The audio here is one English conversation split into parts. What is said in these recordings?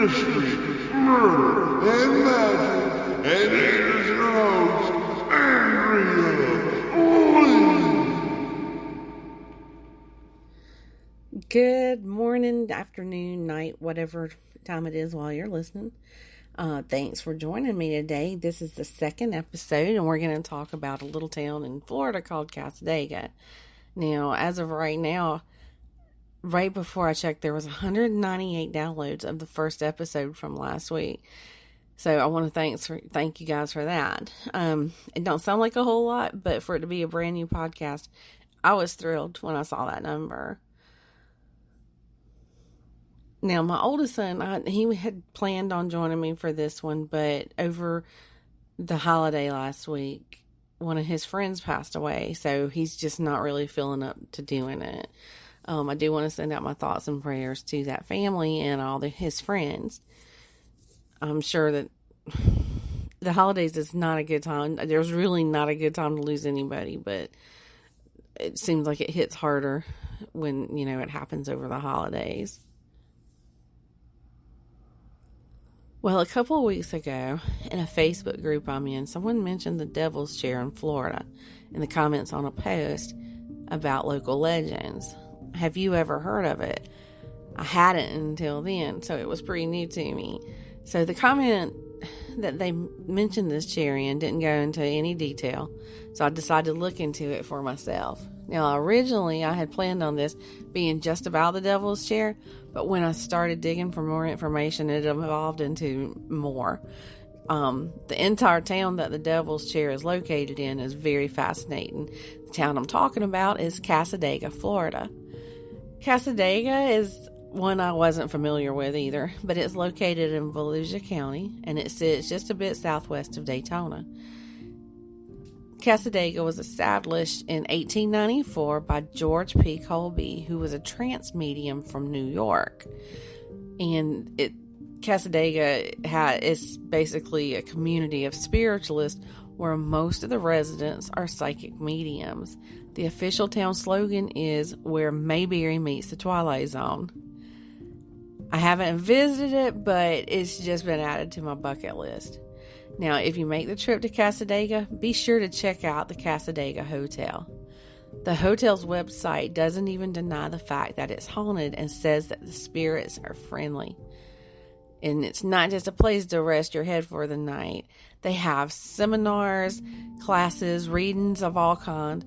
mystery, murder, and magic. And here's your host, Andrea. Good morning, afternoon, night, whatever time it is while you're listening. Thanks for joining me today. This is the second episode, and we're going to talk about a little town in Florida called Cassadaga. Now, as of right now, right before I checked, there was 198 downloads of the first episode from last week. So I want to thank you guys for that. It don't sound like a whole lot, but for it to be a brand new podcast, I was thrilled when I saw that number. Now, my oldest son, he had planned on joining me for this one, but over the holiday last week, one of his friends passed away, so he's just not really feeling up to doing it. I do want to send out my thoughts and prayers to that family and all his friends. I'm sure that the holidays is not a good time. There's really not a good time to lose anybody, but it seems like it hits harder when, it happens over the holidays. Well, a couple of weeks ago, in a Facebook group I'm in, someone mentioned the Devil's Chair in Florida in the comments on a post about local legends. Have you ever heard of it? I hadn't until then, so it was pretty new to me. So the comment that they mentioned this chair in didn't go into any detail, so I decided to look into it for myself. Now, originally, I had planned on this being just about the Devil's Chair, but when I started digging for more information, it evolved into more. The entire town that the Devil's Chair is located in is very fascinating. The town I'm talking about is Cassadaga, Florida. Cassadaga is one I wasn't familiar with either, but it's located in Volusia County, and it sits just a bit southwest of Daytona. Cassadaga was established in 1894 by George P. Colby, who was a trance medium from New York. And Cassadaga is basically a community of spiritualists where most of the residents are psychic mediums. The official town slogan is "Where Mayberry Meets the Twilight Zone." I haven't visited it, but it's just been added to my bucket list. Now, if you make the trip to Cassadaga, be sure to check out the Cassadaga Hotel. The hotel's website doesn't even deny the fact that it's haunted and says that the spirits are friendly. And it's not just a place to rest your head for the night. They have seminars, classes, readings of all kinds,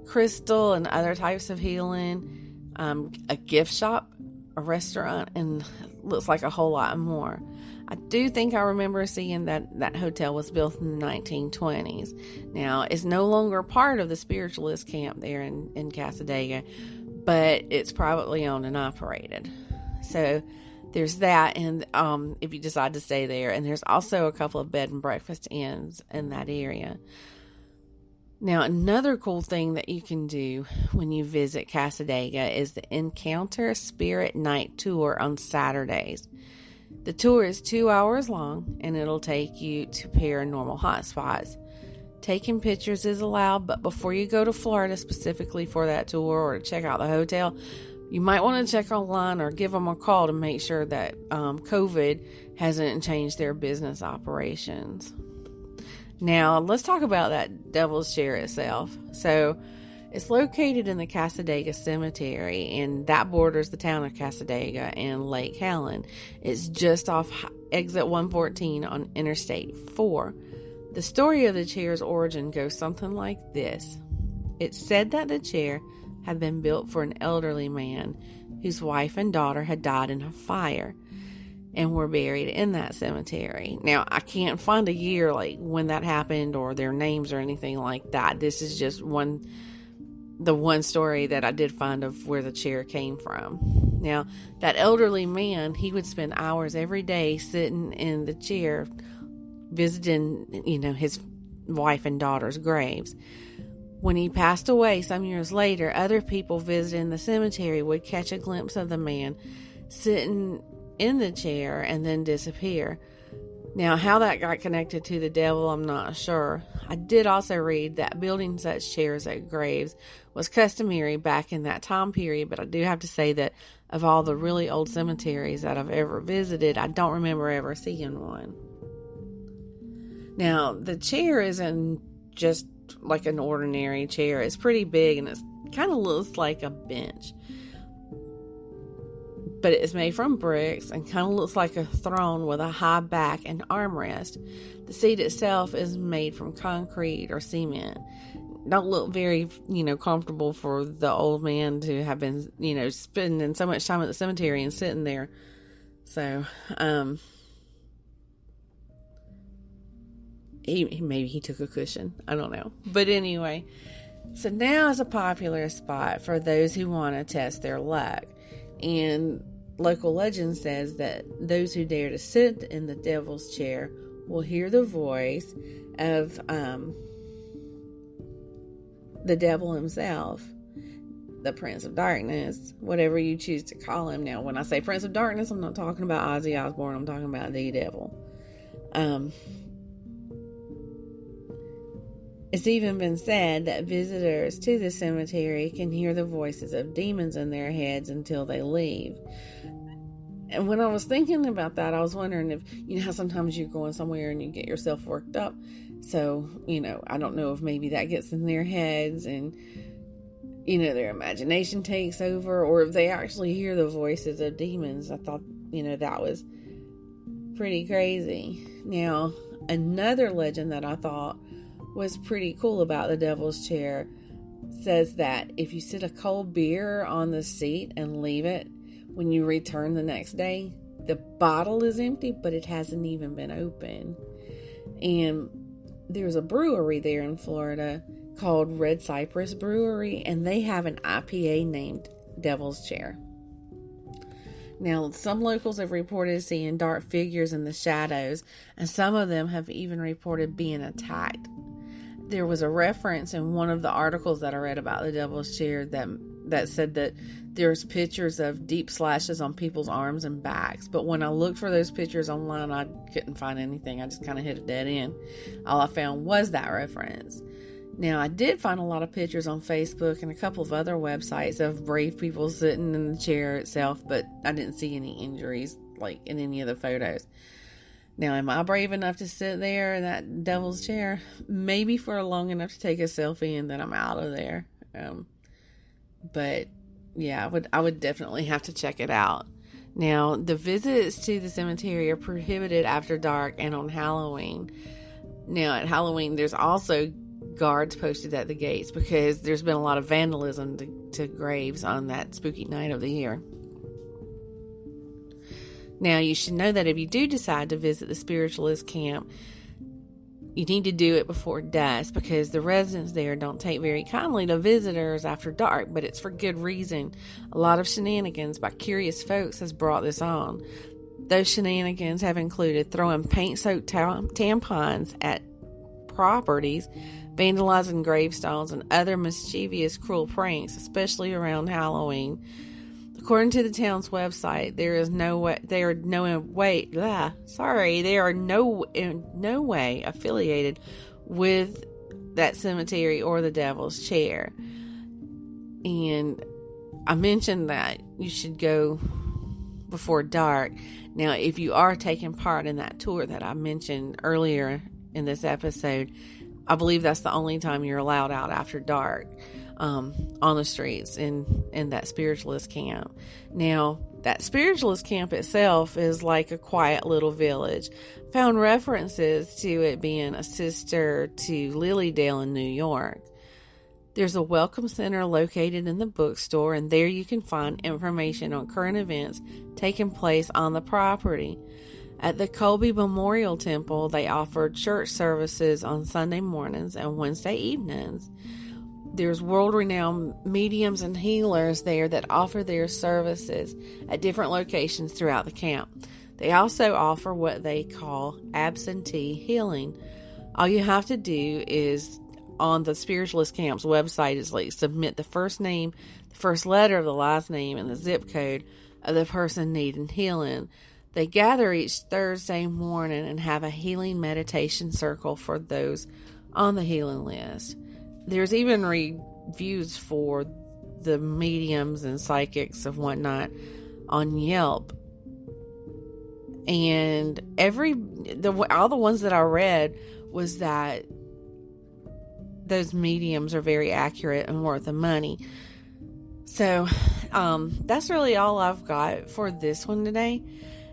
crystal and other types of healing, a gift shop, a restaurant, and looks like a whole lot more. I do think I remember seeing that hotel was built in the 1920s. Now, it's no longer part of the Spiritualist camp there in Cassadaga, but it's privately owned and operated. So there's that, and if you decide to stay there, and there's also a couple of bed and breakfast inns in that area. Now, another cool thing that you can do when you visit Cassadaga is the Encounter Spirit Night Tour on Saturdays. The tour is 2 hours long, and it'll take you to paranormal hotspots. Taking pictures is allowed, but before you go to Florida specifically for that tour or to check out the hotel, you might want to check online or give them a call to make sure that COVID hasn't changed their business operations. Now, let's talk about that Devil's Chair itself. So, it's located in the Cassadaga Cemetery, and that borders the town of Cassadaga and Lake Helen. It's just off exit 114 on Interstate 4. The story of the chair's origin goes something like this. It's said that the chair had been built for an elderly man whose wife and daughter had died in a fire and were buried in that cemetery. Now, I can't find a year like when that happened or their names or anything like that. This is just the one story that I did find of where the chair came from. Now, that elderly man, he would spend hours every day sitting in the chair visiting, his wife and daughter's graves. When he passed away some years later, other people visiting the cemetery would catch a glimpse of the man sitting in the chair and then disappear. Now, how that got connected to the devil, I'm not sure. I did also read that building such chairs at graves was customary back in that time period, but I do have to say that of all the really old cemeteries that I've ever visited, I don't remember ever seeing one. Now, the chair isn't just like an ordinary chair. It's pretty big, and it kind of looks like a bench. But it's made from bricks and kind of looks like a throne with a high back and armrest. The seat itself is made from concrete or cement. Don't look very, comfortable for the old man to have been, spending so much time at the cemetery and sitting there. So, maybe he took a cushion. I don't know. But anyway, so now is a popular spot for those who want to test their luck. And local legend says that those who dare to sit in the devil's chair will hear the voice of the devil himself, the Prince of Darkness, whatever you choose to call him. Now, when I say Prince of Darkness, I'm not talking about Ozzy Osbourne. I'm talking about the devil. It's even been said that visitors to the cemetery can hear the voices of demons in their heads until they leave. And when I was thinking about that, I was wondering if, how sometimes you're going somewhere and you get yourself worked up. So, I don't know if maybe that gets in their heads and, their imagination takes over, or if they actually hear the voices of demons. I thought, that was pretty crazy. Now, another legend that I thought was pretty cool about the devil's chair says that if you sit a cold beer on the seat and leave it, when you return the next day, the bottle is empty, but it hasn't even been opened. And there's a brewery there in Florida called Red Cypress Brewery, and they have an IPA named Devil's Chair. Now, some locals have reported seeing dark figures in the shadows, and some of them have even reported being attacked. There was a reference in one of the articles that I read about the Devil's Chair that said that there's pictures of deep slashes on people's arms and backs. But when I looked for those pictures online, I couldn't find anything. I just kind of hit a dead end. All I found was that reference. Now, I did find a lot of pictures on Facebook and a couple of other websites of brave people sitting in the chair itself, but I didn't see any injuries like in any of the photos. Now, am I brave enough to sit there in that devil's chair? Maybe for long enough to take a selfie and then I'm out of there. But yeah, I would definitely have to check it out. Now, the visits to the cemetery are prohibited after dark and on Halloween. Now, at Halloween, there's also guards posted at the gates because there's been a lot of vandalism to graves on that spooky night of the year. Now, you should know that if you do decide to visit the Spiritualist camp, you need to do it before dusk because the residents there don't take very kindly to visitors after dark, but it's for good reason. A lot of shenanigans by curious folks has brought this on. Those shenanigans have included throwing paint-soaked tampons at properties, vandalizing gravestones, and other mischievous, cruel pranks, especially around Halloween. According to the town's website, there are no way affiliated with that cemetery or the Devil's Chair. And I mentioned that you should go before dark. Now, if you are taking part in that tour that I mentioned earlier in this episode, I believe that's the only time you're allowed out after dark. On the streets in that Spiritualist camp. Now, that Spiritualist camp itself is like a quiet little village. Found references to it being a sister to Lilydale in New York. There's a welcome center located in the bookstore, and there you can find information on current events taking place on the property. At the Colby Memorial Temple, they offer church services on Sunday mornings and Wednesday evenings. There's world-renowned mediums and healers there that offer their services at different locations throughout the camp. They also offer what they call absentee healing. All you have to do is, on the Spiritualist camp's website, is like submit the first name, the first letter of the last name, and the zip code of the person needing healing. They gather each Thursday morning and have a healing meditation circle for those on the healing list. There's even reviews for the mediums and psychics and whatnot on Yelp. And all the ones that I read was that those mediums are very accurate and worth the money. So that's really all I've got for this one today.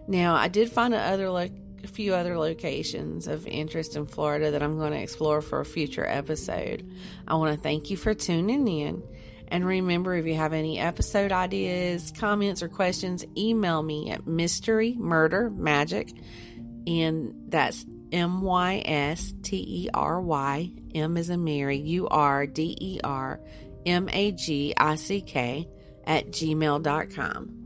Now, I did find a few other locations of interest in Florida that I'm going to explore for a future episode. I want to thank you for tuning in. And remember, if you have any episode ideas, comments, or questions, email me at mysterymurdermagic, and that's MYSTERY, M as in Mary, URDERMAGICK @gmail.com.